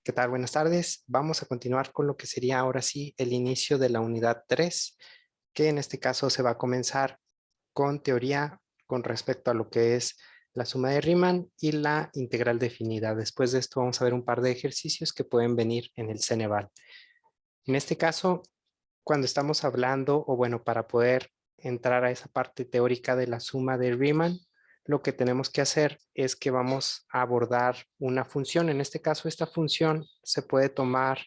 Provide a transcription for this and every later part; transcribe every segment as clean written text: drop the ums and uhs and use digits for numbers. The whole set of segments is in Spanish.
¿Qué tal? Buenas tardes. Vamos a continuar con lo que sería ahora sí el inicio de la unidad 3, que en este caso se va a comenzar con teoría con respecto a lo que es la suma de Riemann y la integral definida. Después de esto vamos a ver un par de ejercicios que pueden venir en el Ceneval. En este caso, cuando estamos hablando, o bueno, para poder entrar a esa parte teórica de la suma de Riemann, lo que tenemos que hacer es que vamos a abordar una función. En este caso, esta función se puede tomar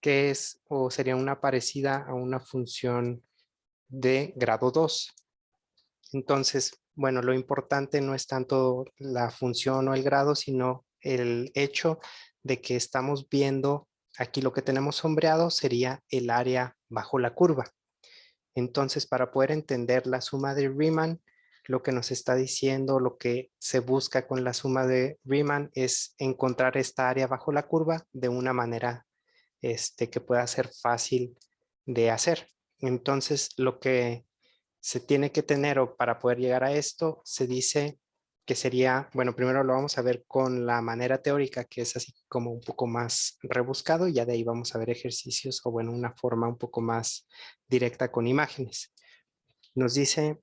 que es o sería una parecida a una función de grado 2. Entonces, bueno, lo importante no es tanto la función o el grado, sino el hecho de que estamos viendo aquí lo que tenemos sombreado sería el área bajo la curva. Entonces, para poder entender la suma de Riemann, lo que nos está diciendo, lo que se busca con la suma de Riemann es encontrar esta área bajo la curva de una manera que pueda ser fácil de hacer. Entonces, lo que se tiene que tener o para poder llegar a esto, se dice que sería, bueno, primero lo vamos a ver con la manera teórica, que es así como un poco más rebuscado, y ya de ahí vamos a ver ejercicios o bueno, una forma un poco más directa con imágenes. Nos dice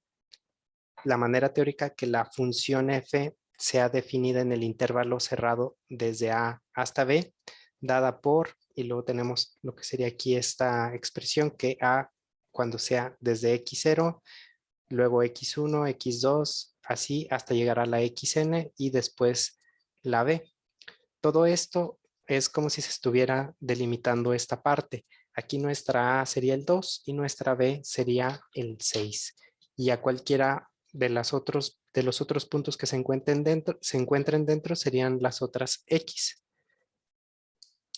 la manera teórica que la función f sea definida en el intervalo cerrado desde a hasta b, dada por, y luego tenemos lo que sería aquí esta expresión, que a cuando sea desde x0, luego x1, x2, así hasta llegar a la xn y después la b. Todo esto es como si se estuviera delimitando esta parte. Aquí nuestra A sería el 2 y nuestra B sería el 6. Y a cualquiera de los otros puntos que se encuentren dentro serían las otras X.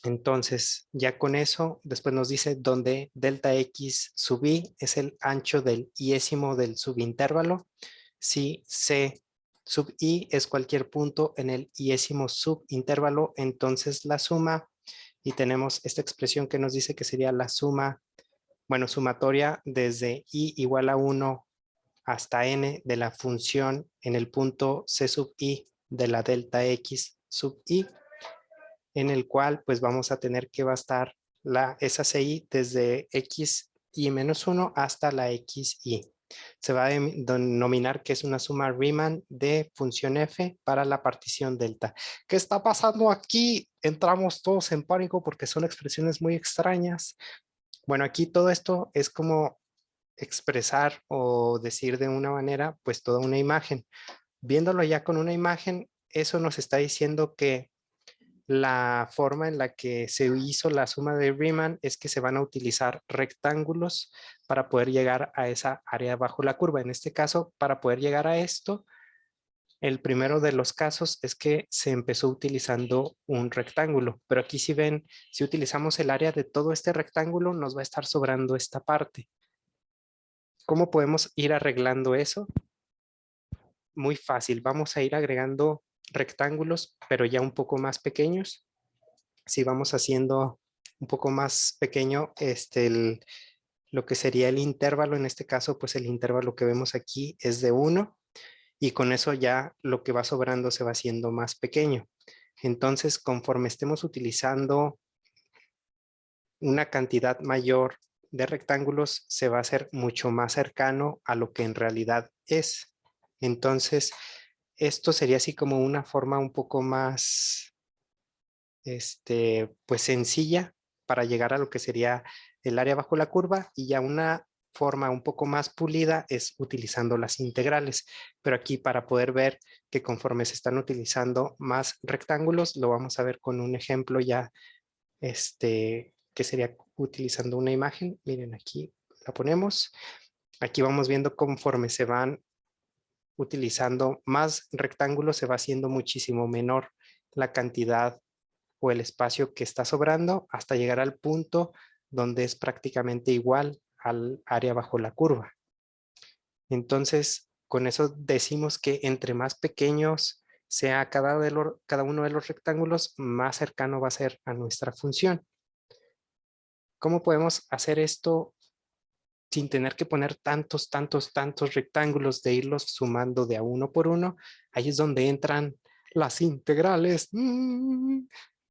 Entonces, ya con eso, después nos dice donde delta X sub I es el ancho del iésimo del subintervalo. Si C sub I es cualquier punto en el iésimo subintervalo, entonces la suma, y tenemos esta expresión que nos dice que sería la suma, bueno, sumatoria desde I igual a 1 hasta N de la función en el punto C sub I de la delta X sub I, en el cual pues vamos a tener que bastar esa CI desde X y menos 1 hasta la XY. Se va a denominar que es una suma Riemann de función f para la partición delta. ¿Qué está pasando aquí? Entramos todos en pánico porque son expresiones muy extrañas. Bueno, aquí todo esto es como expresar o decir de una manera pues toda una imagen. Viéndolo ya con una imagen, eso nos está diciendo que la forma en la que se hizo la suma de Riemann es que se van a utilizar rectángulos para poder llegar a esa área bajo la curva. En este caso, para poder llegar a esto, el primero de los casos es que se empezó utilizando un rectángulo, pero aquí si ven, si utilizamos el área de todo este rectángulo, nos va a estar sobrando esta parte. ¿Cómo podemos ir arreglando eso? Muy fácil, vamos a ir agregando rectángulos, pero ya un poco más pequeños. Si vamos haciendo un poco más pequeño lo que sería el intervalo, en este caso pues el intervalo que vemos aquí es de 1 y con eso ya lo que va sobrando se va haciendo más pequeño. Entonces conforme estemos utilizando una cantidad mayor de rectángulos se va a hacer mucho más cercano a lo que en realidad es. Entonces esto sería así como una forma un poco más pues sencilla para llegar a lo que sería el área bajo la curva, y ya una forma un poco más pulida es utilizando las integrales. Pero aquí para poder ver que conforme se están utilizando más rectángulos, lo vamos a ver con un ejemplo ya, que sería utilizando una imagen. Miren, aquí la ponemos. Aquí vamos viendo conforme se van utilizando más rectángulos, se va haciendo muchísimo menor la cantidad o el espacio que está sobrando hasta llegar al punto donde es prácticamente igual al área bajo la curva. Entonces, con eso decimos que entre más pequeños sea cada uno de los rectángulos, más cercano va a ser a nuestra función. ¿Cómo podemos hacer esto sin tener que poner tantos rectángulos, de irlos sumando de a uno por uno? Ahí es donde entran las integrales.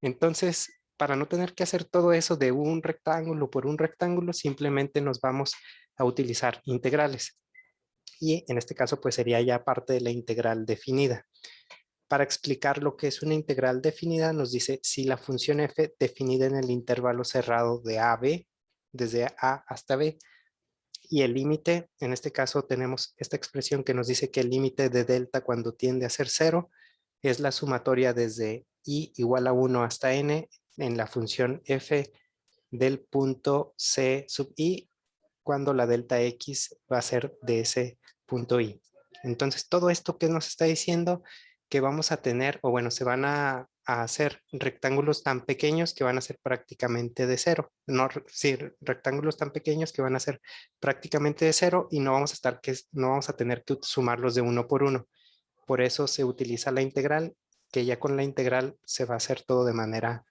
Entonces, para no tener que hacer todo eso de un rectángulo por un rectángulo, simplemente nos vamos a utilizar integrales. Y en este caso, pues sería ya parte de la integral definida. Para explicar lo que es una integral definida, nos dice si la función f definida en el intervalo cerrado de a a b, desde a hasta b, y el límite, en este caso tenemos esta expresión que nos dice que el límite de delta cuando tiende a ser 0 es la sumatoria desde i igual a 1 hasta n en la función f del punto c sub i cuando la delta x va a ser de ese punto i. Entonces, todo esto que nos está diciendo que vamos a tener, o bueno, se van a hacer rectángulos tan pequeños que van a ser prácticamente de cero. No, sí, rectángulos tan pequeños que van a ser prácticamente de cero y no vamos a tener que sumarlos de uno por uno. Por eso se utiliza la integral, que ya con la integral se va a hacer todo de manera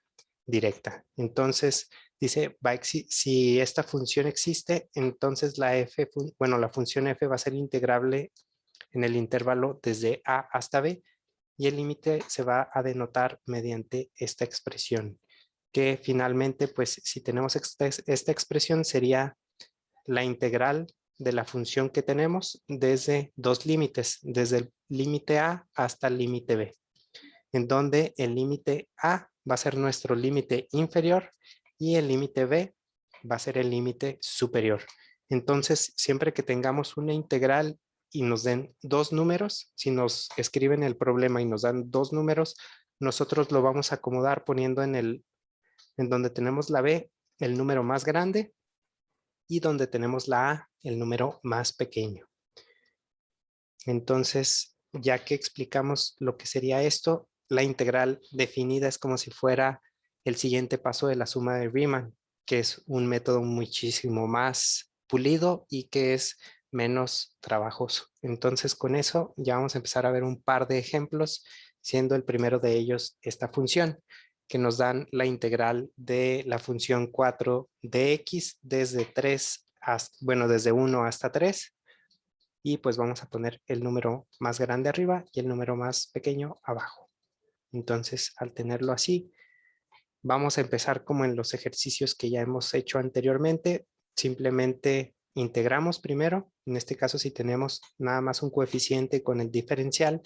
directa. Entonces, dice, si esta función existe, entonces la función f va a ser integrable en el intervalo desde a hasta b y el límite se va a denotar mediante esta expresión, que finalmente, pues si tenemos esta expresión sería la integral de la función que tenemos desde dos límites, desde el límite a hasta el límite b, en donde el límite a va a ser nuestro límite inferior y el límite b va a ser el límite superior. Entonces, siempre que tengamos una integral y nos den dos números, si nos escriben el problema y nos dan dos números, nosotros lo vamos a acomodar poniendo en donde tenemos la b, el número más grande, y donde tenemos la a, el número más pequeño. Entonces, ya que explicamos lo que sería esto, la integral definida es como si fuera el siguiente paso de la suma de Riemann, que es un método muchísimo más pulido y que es menos trabajoso. Entonces, con eso ya vamos a empezar a ver un par de ejemplos, siendo el primero de ellos esta función, que nos dan la integral de la función 4 de x desde 3 hasta, bueno, desde 1 hasta 3. Y pues vamos a poner el número más grande arriba y el número más pequeño abajo. Entonces, al tenerlo así, vamos a empezar como en los ejercicios que ya hemos hecho anteriormente. Simplemente integramos primero. En este caso, si tenemos nada más un coeficiente con el diferencial,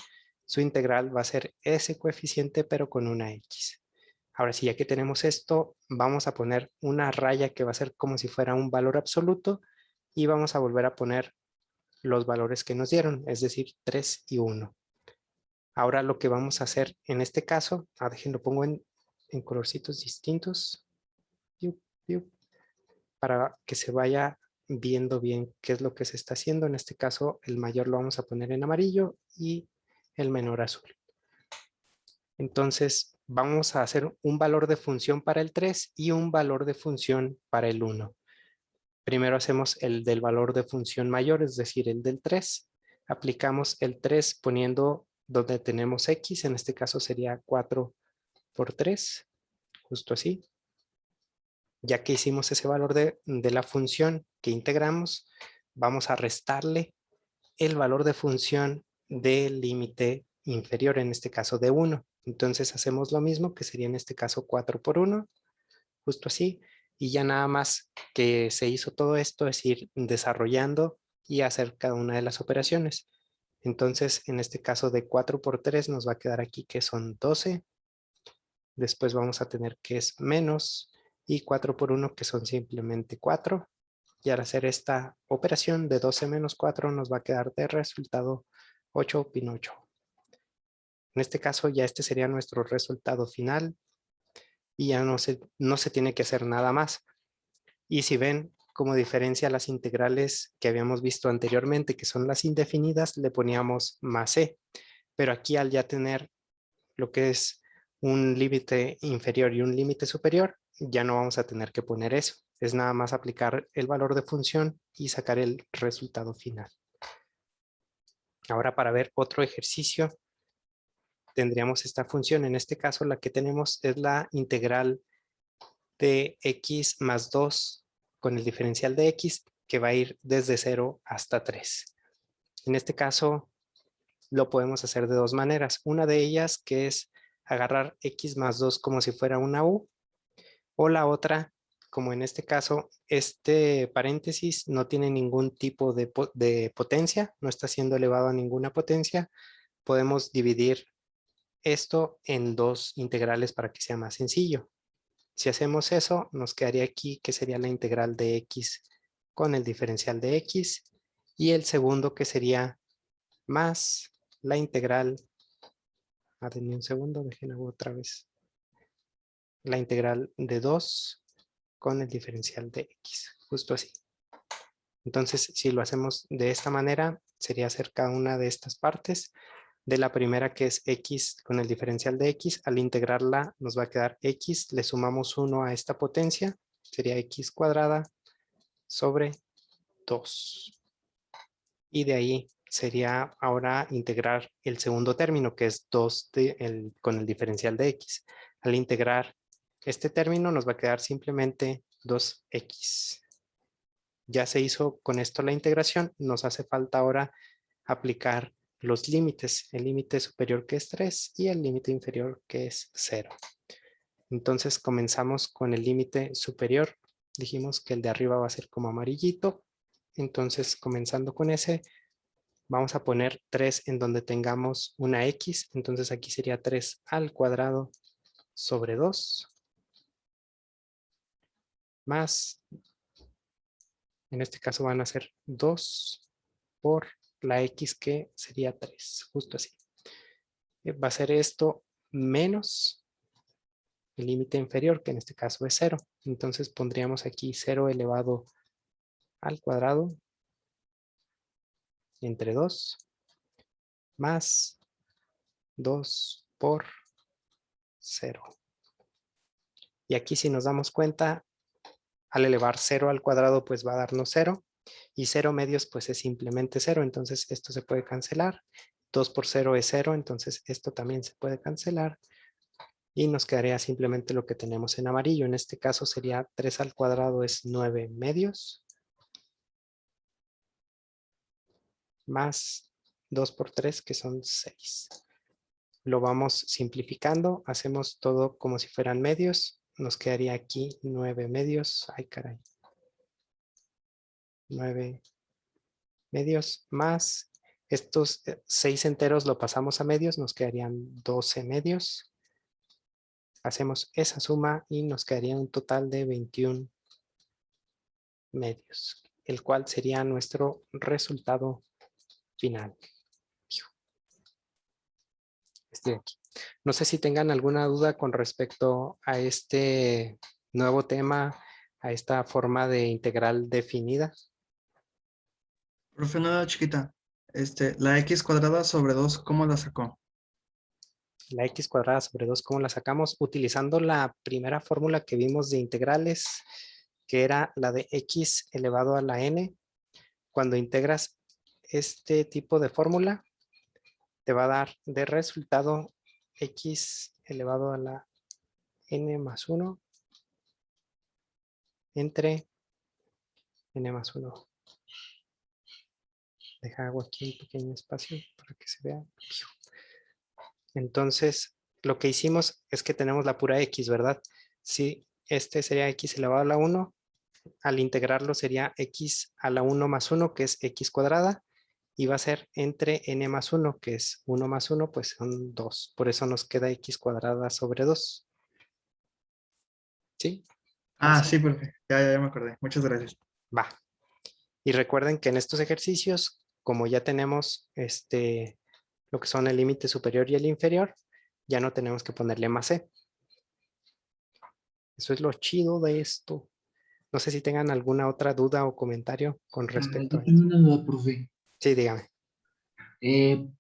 su integral va a ser ese coeficiente, pero con una x. Ahora sí, ya que tenemos esto, vamos a poner una raya que va a ser como si fuera un valor absoluto y vamos a volver a poner los valores que nos dieron, es decir, 3 y 1. Ahora lo que vamos a hacer en este caso, déjenlo pongo en colorcitos distintos, para que se vaya viendo bien qué es lo que se está haciendo. En este caso, el mayor lo vamos a poner en amarillo y el menor azul. Entonces, vamos a hacer un valor de función para el 3 y un valor de función para el 1. Primero hacemos el del valor de función mayor, es decir, el del 3. Aplicamos el 3 poniendo donde tenemos x, en este caso sería 4 por 3, justo así. Ya que hicimos ese valor de la función que integramos, vamos a restarle el valor de función del límite inferior, en este caso de 1. Entonces hacemos lo mismo, que sería en este caso 4 por 1, justo así. Y ya nada más que se hizo todo esto es ir desarrollando y hacer cada una de las operaciones. Entonces, en este caso de 4 por 3 nos va a quedar aquí que son 12. Después vamos a tener que es menos y 4 por 1 que son simplemente 4. Y al hacer esta operación de 12 menos 4 nos va a quedar de resultado 8 pinocho. En este caso ya este sería nuestro resultado final y ya no se tiene que hacer nada más. Y si ven, como diferencia a las integrales que habíamos visto anteriormente, que son las indefinidas, le poníamos más e. Pero aquí al ya tener lo que es un límite inferior y un límite superior, ya no vamos a tener que poner eso. Es nada más aplicar el valor de función y sacar el resultado final. Ahora para ver otro ejercicio, tendríamos esta función. En este caso la que tenemos es la integral de x más 2 con el diferencial de x que va a ir desde 0 hasta 3. En este caso lo podemos hacer de dos maneras. Una de ellas que es agarrar x más 2 como si fuera una u, o la otra, como en este caso, este paréntesis no tiene ningún tipo de potencia, no está siendo elevado a ninguna potencia, podemos dividir esto en dos integrales para que sea más sencillo. Si hacemos eso, nos quedaría aquí que sería la integral de x con el diferencial de x, y el segundo que sería más la integral, denme un segundo, déjenme otra vez, la integral de 2 con el diferencial de x, justo así. Entonces, si lo hacemos de esta manera, sería hacer cada una de estas partes. De la primera, que es x con el diferencial de x, al integrarla nos va a quedar x, le sumamos 1 a esta potencia, sería x cuadrada sobre 2. Y de ahí sería ahora integrar el segundo término, que es 2 con el diferencial de x. Al integrar este término nos va a quedar simplemente 2x. Ya se hizo con esto la integración, nos hace falta ahora aplicar los límites, el límite superior que es 3 y el límite inferior que es 0. Entonces comenzamos con el límite superior. Dijimos que el de arriba va a ser como amarillito. Entonces comenzando con ese, vamos a poner 3 en donde tengamos una x. Entonces aquí sería 3 al cuadrado sobre 2. Más, en este caso van a ser 2 por la x que sería 3. Justo así. Va a ser esto menos el límite inferior, que en este caso es 0. Entonces pondríamos aquí 0 elevado al cuadrado entre 2 más 2 por 0. Y aquí si nos damos cuenta, al elevar 0 al cuadrado pues va a darnos 0. Y 0 medios pues es simplemente 0. Entonces esto se puede cancelar. 2 por 0 es 0. Entonces esto también se puede cancelar. Y nos quedaría simplemente lo que tenemos en amarillo. En este caso sería 3 al cuadrado es 9 medios. Más 2 por 3 que son 6. Lo vamos simplificando. Hacemos todo como si fueran medios. Nos quedaría aquí 9 medios. Ay, caray. 9 medios más. Estos 6 enteros lo pasamos a medios. Nos quedarían 12 medios. Hacemos esa suma y nos quedaría un total de 21 medios, el cual sería nuestro resultado final. Estoy aquí. No sé si tengan alguna duda con respecto a este nuevo tema, a esta forma de integral definida. Profe, una chiquita. La x cuadrada sobre 2, ¿cómo la sacó? La x cuadrada sobre 2, ¿cómo la sacamos? Utilizando la primera fórmula que vimos de integrales, que era la de x elevado a la n. Cuando integras este tipo de fórmula, te va a dar de resultado x elevado a la n más 1 entre n más 1. Deja hago aquí un pequeño espacio para que se vea. Entonces, lo que hicimos es que tenemos la pura x, ¿verdad? Si este sería x elevado a la 1, al integrarlo sería x a la 1 más 1, que es x cuadrada, y va a ser entre n más 1, que es 1 más 1, pues son 2. Por eso nos queda x cuadrada sobre 2. ¿Sí? Ah, Así sí, profe. Ya me acordé. Muchas gracias. va. Y recuerden que en estos ejercicios, como ya tenemos lo que son el límite superior y el inferior, ya no tenemos que ponerle más c. Eso es lo chido de esto. No sé si tengan alguna otra duda o comentario con respecto Yo a tengo esto. una duda, profe. Sí, dígame.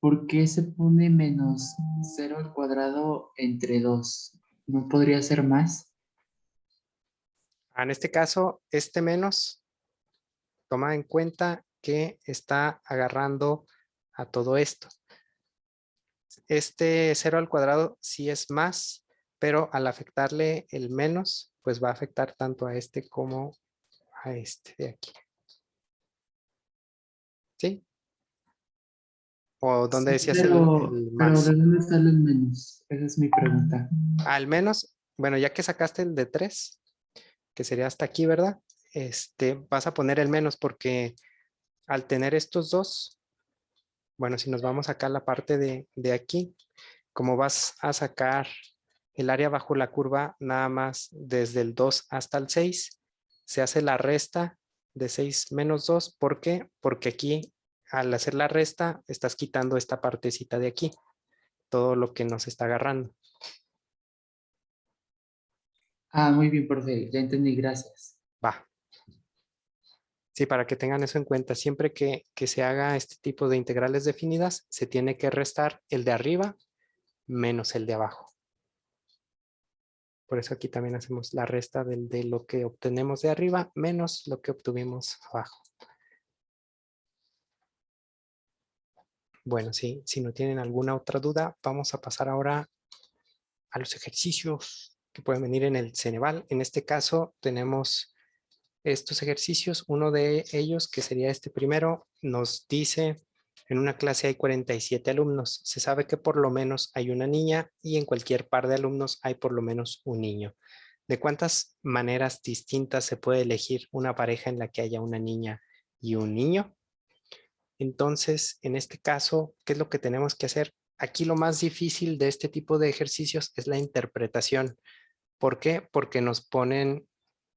¿Por qué se pone menos 0 al cuadrado entre 2? ¿No podría ser más? En este caso, este menos toma en cuenta que está agarrando a todo esto. Este 0 al cuadrado sí es más, pero al afectarle el menos, pues va a afectar tanto a este como a este de aquí. ¿Sí? ¿O dónde Sí, decías el pero más? ¿de dónde sale el menos? Esa es mi pregunta. Al menos, bueno, ya que sacaste el de 3, que sería hasta aquí, ¿verdad? Vas a poner el menos porque al tener estos dos, bueno, si nos vamos acá a la parte de aquí, como vas a sacar el área bajo la curva nada más desde el 2 hasta el 6, se hace la resta de 6 menos 2. ¿Por qué? Porque aquí al hacer la resta estás quitando esta partecita de aquí, todo lo que nos está agarrando. Ah, muy bien, profe. Ya entendí, gracias. Va. Sí, para que tengan eso en cuenta, siempre que se haga este tipo de integrales definidas, se tiene que restar el de arriba menos el de abajo. Por eso aquí también hacemos la resta de lo que obtenemos de arriba menos lo que obtuvimos abajo. Bueno, sí, si no tienen alguna otra duda, vamos a pasar ahora a los ejercicios que pueden venir en el Ceneval. En este caso tenemos estos ejercicios. Uno de ellos, que sería este primero, nos dice, en una clase hay 47 alumnos. Se sabe que por lo menos hay una niña y en cualquier par de alumnos hay por lo menos un niño. ¿De cuántas maneras distintas se puede elegir una pareja en la que haya una niña y un niño? Entonces, en este caso, ¿qué es lo que tenemos que hacer? Aquí lo más difícil de este tipo de ejercicios es la interpretación. ¿Por qué? Porque nos ponen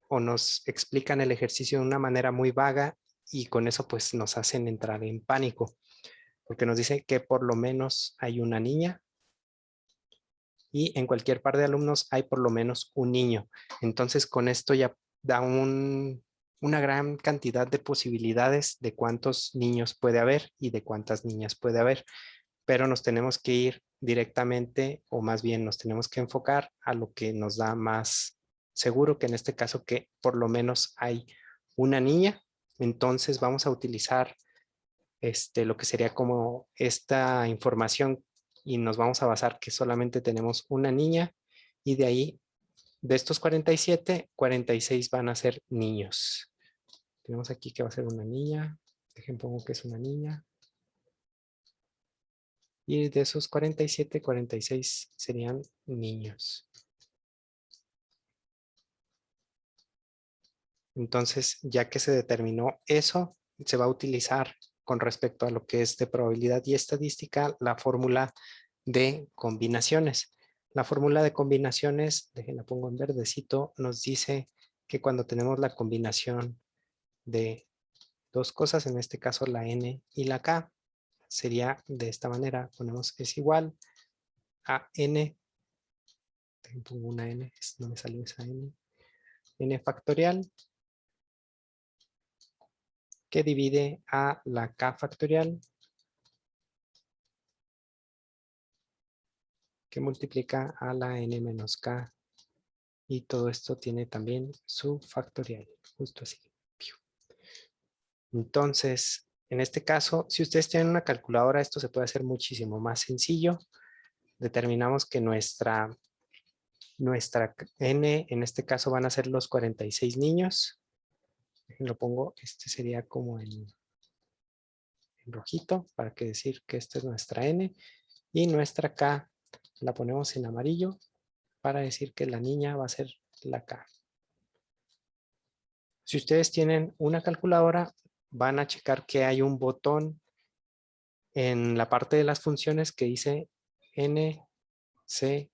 o nos explican el ejercicio de una manera muy vaga y con eso pues nos hacen entrar en pánico. Porque nos dice que por lo menos hay una niña y en cualquier par de alumnos hay por lo menos un niño. Entonces con esto ya da una gran cantidad de posibilidades de cuántos niños puede haber y de cuántas niñas puede haber, pero nos tenemos que ir directamente o más bien nos tenemos que enfocar a lo que nos da más seguro, que en este caso que por lo menos hay una niña. Entonces vamos a utilizar lo que sería como esta información y nos vamos a basar que solamente tenemos una niña y de ahí, de estos 47, 46 van a ser niños. Tenemos aquí que va a ser una niña. Dejen pongo que es una niña. Y de esos 47, 46 serían niños. Entonces, ya que se determinó eso, se va a utilizar con respecto a lo que es de probabilidad y estadística, la fórmula de combinaciones. La fórmula de combinaciones, déjenla pongo en verdecito, nos dice que cuando tenemos la combinación de dos cosas, en este caso la n y la k, sería de esta manera. Ponemos es igual a n, pongo una n, no me salió esa n, n factorial, que divide a la k factorial, que multiplica a la n menos k, y todo esto tiene también su factorial, justo así. Entonces, en este caso, si ustedes tienen una calculadora, esto se puede hacer muchísimo más sencillo. Determinamos que nuestra n, en este caso van a ser los 46 niños. Lo pongo, este sería como en rojito, para que decir que esta es nuestra n. Y nuestra k la ponemos en amarillo, para decir que la niña va a ser la k. Si ustedes tienen una calculadora, van a checar que hay un botón en la parte de las funciones que dice n, c,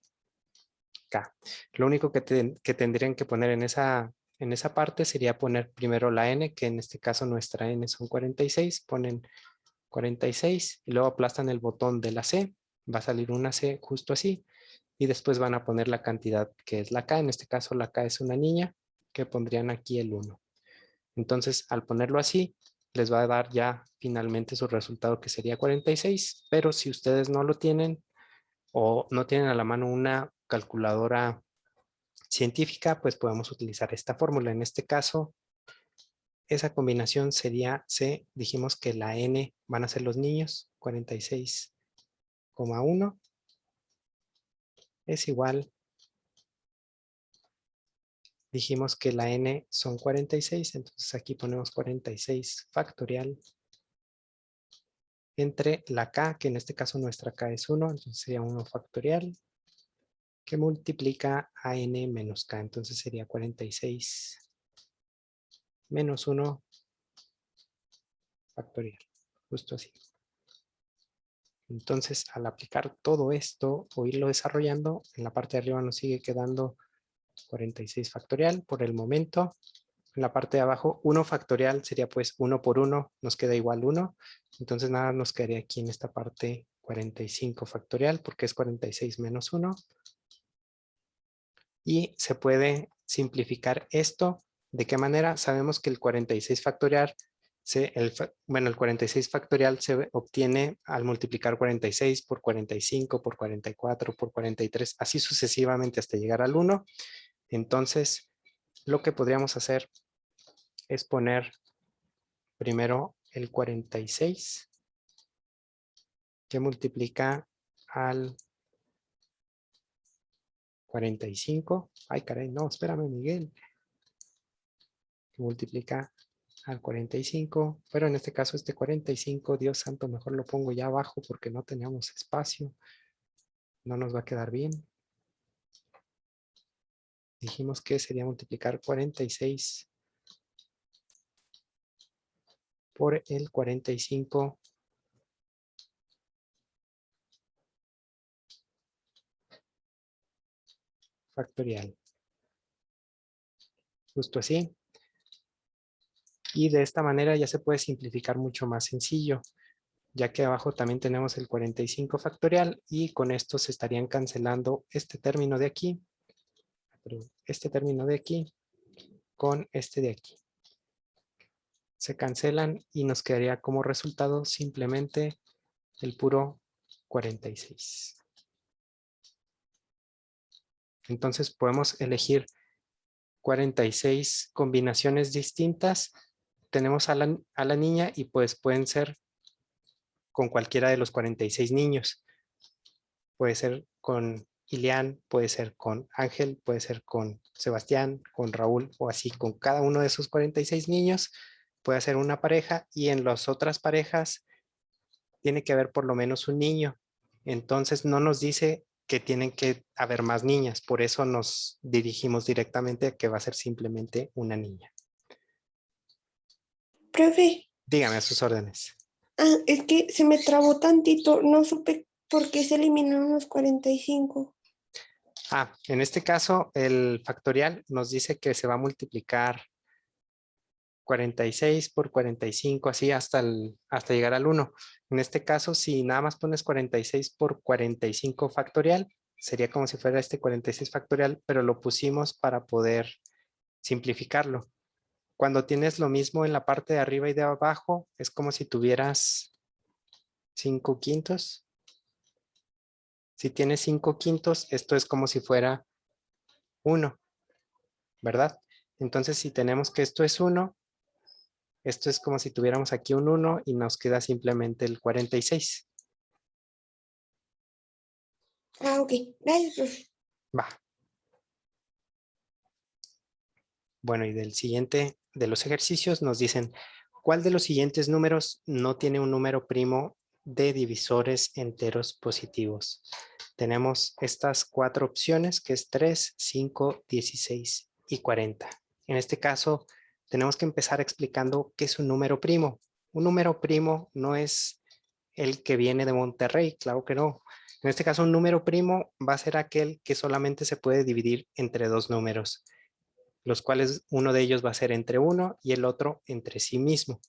k. Lo único que tendrían que poner en esa parte sería poner primero la n, que en este caso nuestra n son 46, ponen 46 y luego aplastan el botón de la c, va a salir una c justo así, y después van a poner la cantidad que es la k, en este caso la k es una niña, que pondrían aquí el 1. Entonces, al ponerlo así, les va a dar ya finalmente su resultado, que sería 46, pero si ustedes no lo tienen o no tienen a la mano una calculadora científica, pues podemos utilizar esta fórmula. En este caso, esa combinación sería C, dijimos que la N van a ser los niños, 46,1 es igual, dijimos que la N son 46, entonces aquí ponemos 46 factorial entre la k, que en este caso nuestra k es 1, entonces sería 1 factorial, que multiplica a n menos k, entonces sería 46 menos 1 factorial, justo así. Entonces, al aplicar todo esto o irlo desarrollando, en la parte de arriba nos sigue quedando 46 factorial por el momento. En la parte de abajo, 1 factorial sería pues 1 por 1, nos queda igual 1. Entonces nada nos quedaría aquí en esta parte 45 factorial porque es 46 menos 1. Y se puede simplificar esto. ¿De qué manera? Sabemos que el 46 factorial, el 46 factorial se obtiene al multiplicar 46 por 45, por 44, por 43, así sucesivamente hasta llegar al 1. Entonces, lo que podríamos hacer es poner primero el 46 que multiplica al 45. Ay, caray, no, espérame, Miguel. Que multiplica al 45, pero en este caso este 45, Dios santo, mejor lo pongo ya abajo porque no teníamos espacio. No nos va a quedar bien. Dijimos que sería multiplicar 46 por el 45 factorial. Justo así. Y de esta manera ya se puede simplificar mucho más sencillo, ya que abajo también tenemos el 45 factorial y con esto se estarían cancelando este término de aquí, con este de aquí. Se cancelan y nos quedaría como resultado simplemente el puro 46. Entonces podemos elegir 46 combinaciones distintas. Tenemos a la niña y pues pueden ser con cualquiera de los 46 niños. Puede ser con Ilián, puede ser con Ángel, puede ser con Sebastián, con Raúl o así. Con cada uno de esos 46 niños puede ser una pareja y en las otras parejas tiene que haber por lo menos un niño. Entonces no nos dice que tienen que haber más niñas. Por eso nos dirigimos directamente a que va a ser simplemente una niña. Profe, Dígame a sus órdenes. es que se me trabó tantito, no supe por qué se eliminaron los 45. En este caso, el factorial nos dice que se va a multiplicar 46 por 45, así hasta llegar al 1. En este caso, si nada más pones 46 por 45 factorial, sería como si fuera este 46 factorial, pero lo pusimos para poder simplificarlo. Cuando tienes lo mismo en la parte de arriba y de abajo, es como si tuvieras 5 quintos. Si tienes 5 quintos, esto es como si fuera 1, ¿verdad? Entonces, si tenemos que esto es 1, esto es como si tuviéramos aquí un 1 y nos queda simplemente el 46. Ok, gracias, profe. Va. Bueno, y de los ejercicios nos dicen, ¿cuál de los siguientes números no tiene un número primo de divisores enteros positivos? Tenemos estas 4 opciones, que es 3, 5, 16 y 40. En este caso, tenemos que empezar explicando qué es un número primo. Un número primo no es el que viene de Monterrey, claro que no. En este caso, un número primo va a ser aquel que solamente se puede dividir entre dos números, los cuales uno de ellos va a ser entre 1 y el otro entre sí mismo.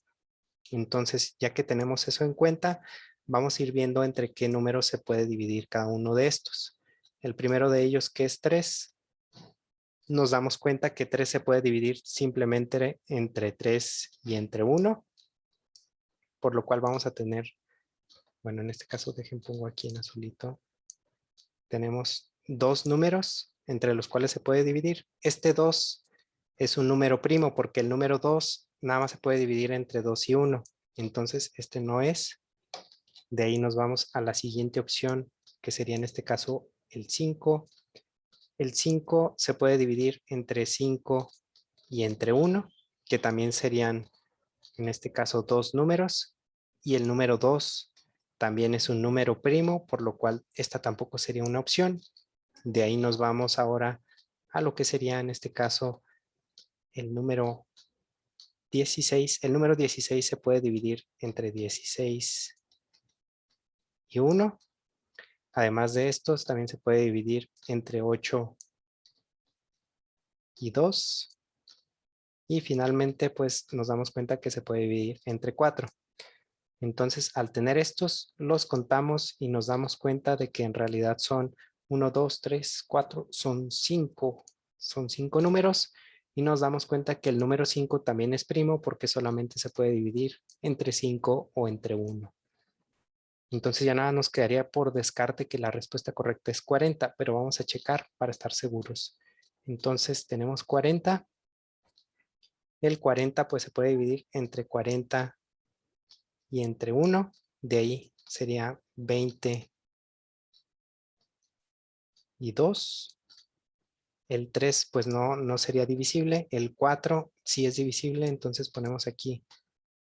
Entonces, ya que tenemos eso en cuenta, vamos a ir viendo entre qué números se puede dividir cada uno de estos. El primero de ellos, que es 3, nos damos cuenta que 3 se puede dividir simplemente entre 3 y entre 1, por lo cual vamos a tener, bueno, en este caso, pongo aquí en azulito, tenemos 2 números entre los cuales se puede dividir. Este 2 es un número primo porque el número 2 nada más se puede dividir entre 2 y 1. Entonces, este no es. De ahí nos vamos a la siguiente opción, que sería en este caso el 5. El 5 se puede dividir entre 5 y entre 1, que también serían en este caso 2 números. Y el número 2 también es un número primo, por lo cual esta tampoco sería una opción. De ahí nos vamos ahora a lo que sería en este caso el número 16. El número 16 se puede dividir entre 16 y 1. Además de estos, también se puede dividir entre 8 y 2. Y finalmente, pues nos damos cuenta que se puede dividir entre 4. Entonces, al tener estos, los contamos y nos damos cuenta de que en realidad son 1, 2, 3, 4, son 5. Son 5 números y nos damos cuenta que el número 5 también es primo porque solamente se puede dividir entre 5 o entre 1. Entonces ya nada nos quedaría por descarte que la respuesta correcta es 40, pero vamos a checar para estar seguros. Entonces tenemos 40. El 40 pues se puede dividir entre 40 y entre 1. De ahí sería 20 y 2. El 3 pues no sería divisible. El 4 sí es divisible, entonces ponemos aquí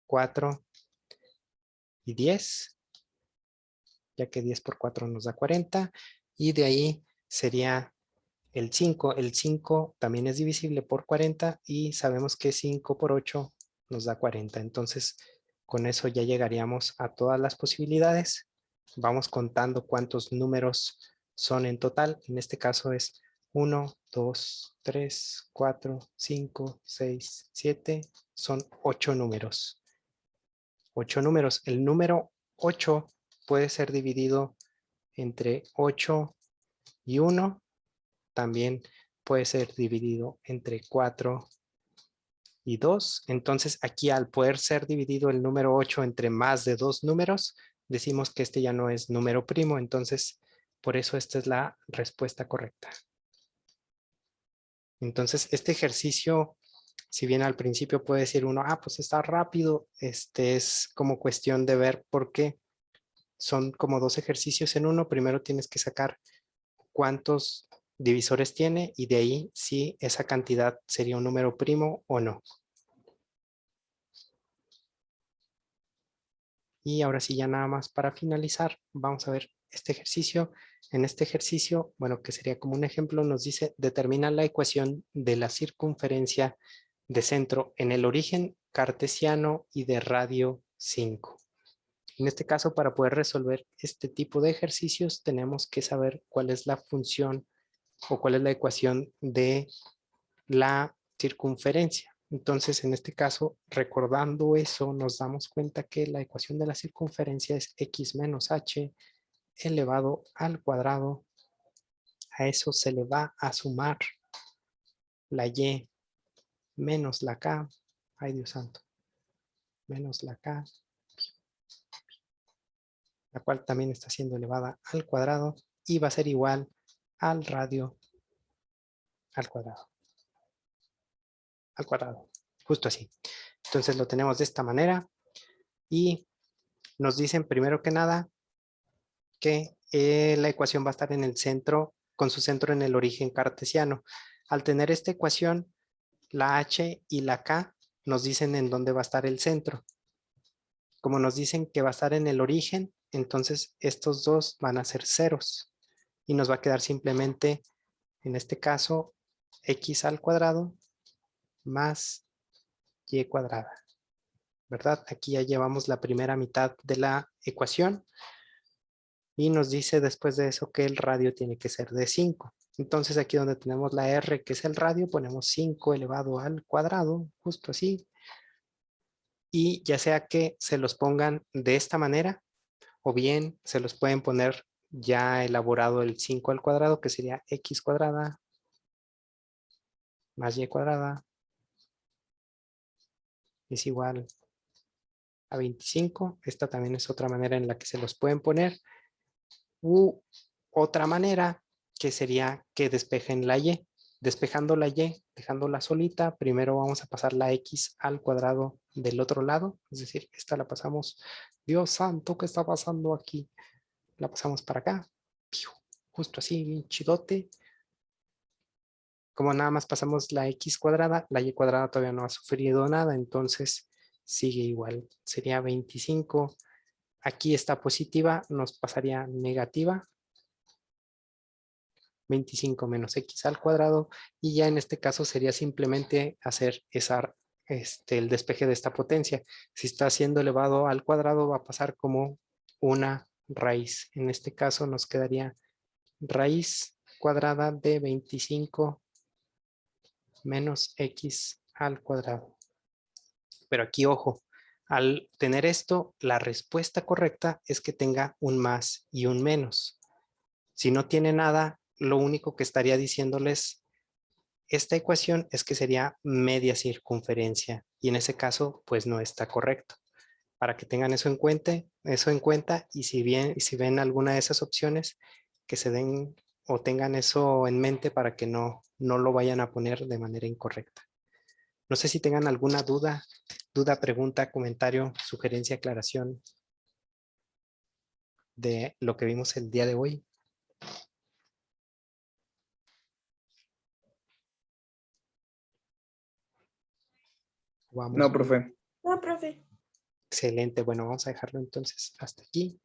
4 y 10. Ya que 10 por 4 nos da 40. Y de ahí sería el 5. El 5 también es divisible por 40 y sabemos que 5 por 8 nos da 40. Entonces, con eso ya llegaríamos a todas las posibilidades. Vamos contando cuántos números son en total. En este caso es 1, 2, 3, 4, 5, 6, 7. Son 8 números. 8 números. El número 8 puede ser dividido entre 8 y 1. También puede ser dividido entre 4 y 2. Entonces aquí al poder ser dividido el número 8 entre más de 2 números, decimos que este ya no es número primo. Entonces por eso esta es la respuesta correcta. Entonces este ejercicio, si bien al principio puede decir uno, pues está rápido, es como cuestión de ver por qué. Son como 2 ejercicios en uno. Primero tienes que sacar cuántos divisores tiene y de ahí si esa cantidad sería un número primo o no. Y ahora sí, ya nada más para finalizar, vamos a ver este ejercicio. En este ejercicio, bueno, que sería como un ejemplo, nos dice determina la ecuación de la circunferencia de centro en el origen cartesiano y de radio 5. En este caso, para poder resolver este tipo de ejercicios, tenemos que saber cuál es la función o cuál es la ecuación de la circunferencia. Entonces, en este caso, recordando eso, nos damos cuenta que la ecuación de la circunferencia es x menos h elevado al cuadrado. A eso se le va a sumar la y menos la k. Ay, Dios santo. Menos la k, la cual también está siendo elevada al cuadrado y va a ser igual al radio al cuadrado. Al cuadrado, justo así. Entonces lo tenemos de esta manera y nos dicen primero que nada que la ecuación va a estar en el centro, con su centro en el origen cartesiano. Al tener esta ecuación, la h y la k nos dicen en dónde va a estar el centro. Como nos dicen que va a estar en el origen, entonces estos dos van a ser ceros y nos va a quedar simplemente, en este caso, x al cuadrado más y cuadrada, ¿verdad? Aquí ya llevamos la primera mitad de la ecuación y nos dice después de eso que el radio tiene que ser de 5. Entonces aquí donde tenemos la r, que es el radio, ponemos 5 elevado al cuadrado, justo así. Y ya sea que se los pongan de esta manera o bien se los pueden poner ya elaborado el 5 al cuadrado, que sería x cuadrada más y cuadrada es igual a 25. Esta también es otra manera en la que se los pueden poner. U otra manera que sería que despejen la y. Despejando la y, dejándola solita, primero vamos a pasar la x al cuadrado del otro lado. Es decir, esta la pasamos. Dios santo, ¿qué está pasando aquí? La pasamos para acá. Justo así, bien chidote. Como nada más pasamos la x cuadrada, la y cuadrada todavía no ha sufrido nada, entonces sigue igual. Sería 25 aquí está positiva, nos pasaría negativa. 25 menos x al cuadrado, y ya en este caso sería simplemente hacer el despeje de esta potencia. Si está siendo elevado al cuadrado, va a pasar como una raíz. En este caso nos quedaría raíz cuadrada de 25 menos x al cuadrado. Pero aquí, ojo, al tener esto, la respuesta correcta es que tenga un más y un menos. Si no tiene nada, lo único que estaría diciéndoles esta ecuación es que sería media circunferencia, y en ese caso, pues no está correcto. Para que tengan eso en cuenta, y si ven alguna de esas opciones, que se den o tengan eso en mente para que no lo vayan a poner de manera incorrecta. No sé si tengan alguna duda, pregunta, comentario, sugerencia, aclaración de lo que vimos el día de hoy. Vamos. No, profe. No, profe. Excelente, bueno, vamos a dejarlo entonces hasta aquí.